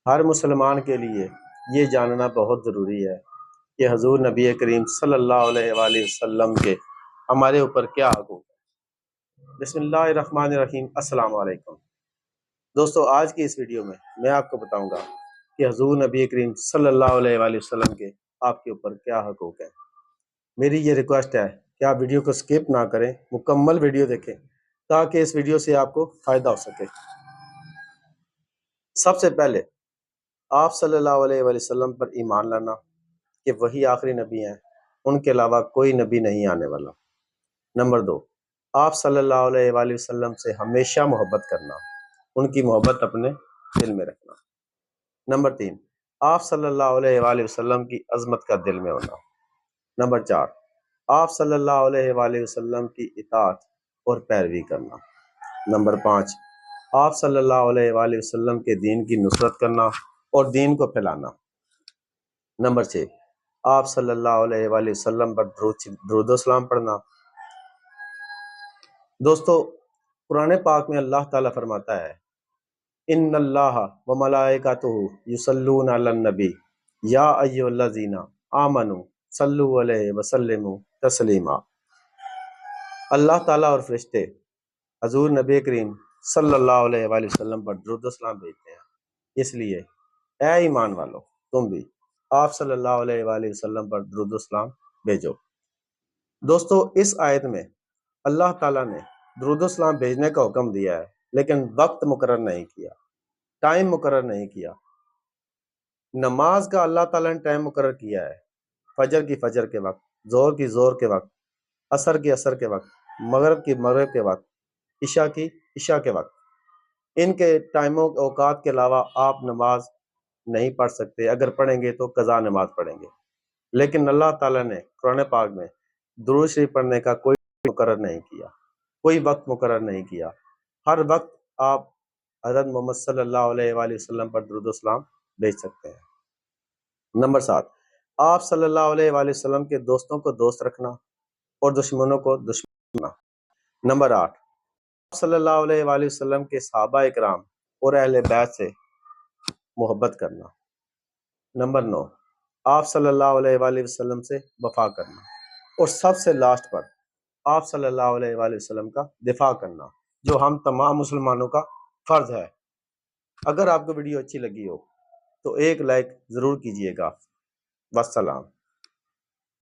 ہر مسلمان کے لیے یہ جاننا بہت ضروری ہے کہ حضور نبی کریم صلی اللہ علیہ وآلہ وسلم کے ہمارے اوپر کیا حقوق ہے۔ بسم اللہ الرحمن الرحیم۔ السلام علیکم دوستو، آج کی اس ویڈیو میں آپ کو بتاؤں گا کہ حضور نبی کریم صلی اللہ علیہ وآلہ وسلم کے آپ کے اوپر کیا حقوق ہے۔ میری یہ ریکویسٹ ہے کہ آپ ویڈیو کو سکپ نہ کریں، مکمل ویڈیو دیکھیں تاکہ اس ویڈیو سے آپ کو فائدہ ہو سکے۔ سب سے پہلے آپ صلی اللہ علیہ وآلہ وسلم پر ایمان لانا کہ وہی آخری نبی ہیں، ان کے علاوہ کوئی نبی نہیں آنے والا۔ نمبر 2، آپ صلی اللہ علیہ وآلہ وسلم سے ہمیشہ محبت کرنا، ان کی محبت اپنے دل میں رکھنا۔ نمبر 3، آپ صلی اللہ علیہ وآلہ وسلم کی عظمت کا دل میں ہونا۔ نمبر 4، آپ صلی اللہ علیہ وآلہ وسلم کی اطاعت اور پیروی کرنا۔ نمبر 5، آپ صلی اللہ علیہ وآلہ وسلم کے دین کی نصرت کرنا اور دین کو پھیلانا۔ نمبر 6، آپ صلی اللہ علیہ وآلہ وسلم پر درود و سلام پڑھنا۔ دوستو، قرآن پاک میں اللہ تعالیٰ فرماتا ہے، ان اللہ و ملائکتہ یصلون علی النبی یا ایھا الذین آمنوا صلوا علیہ وسلموا تسلیما۔ اللہ تعالیٰ اور فرشتے حضور نبی کریم صلی اللہ علیہ وآلہ وسلم پر درود و سلام بھیجتے ہیں، اس لیے اے ایمان والو، تم بھی آپ صلی اللہ علیہ وآلہ وسلم پر درود و سلام بھیجو۔ دوستو، اس آیت میں اللہ تعالیٰ نے درود و سلام بھیجنے کا حکم دیا ہے، لیکن وقت مقرر نہیں کیا، ٹائم مقرر نہیں کیا۔ نماز کا اللہ تعالیٰ نے ٹائم مقرر کیا ہے، فجر کی فجر کے وقت، ظہر کی ظہر کے وقت، عصر کی عصر کے وقت، مغرب کی مغرب کے وقت، عشاء کی عشاء کے وقت۔ ان کے ٹائموں اوقات کے علاوہ آپ نماز نہیں پڑھ سکتے، اگر پڑھیں گے تو قضا نماز پڑھیں گے۔ لیکن اللہ تعالیٰ نے قرآن پاک میں درود شریف پڑھنے کا کوئی مقرر نہیں کیا، کوئی وقت مقرر نہیں کیا۔ ہر وقت آپ حضرت محمد صلی اللہ علیہ وآلہ وسلم پر درود و سلام بھیج سکتے ہیں۔ نمبر 7، آپ صلی اللہ علیہ وآلہ وسلم کے دوستوں کو دوست رکھنا اور دشمنوں کو دشمن رکھنا۔ نمبر 8، آپ صلی اللہ علیہ وآلہ وسلم کے صحابہ اکرام اور اہل بیت سے محبت کرنا۔ نمبر 9، آپ صلی اللہ علیہ وآلہ وسلم سے وفا کرنا۔ اور سب سے لاسٹ پر آپ صلی اللہ علیہ وآلہ وسلم کا دفاع کرنا، جو ہم تمام مسلمانوں کا فرض ہے۔ اگر آپ کو ویڈیو اچھی لگی ہو تو ایک لائک ضرور کیجیے گا۔ والسلام۔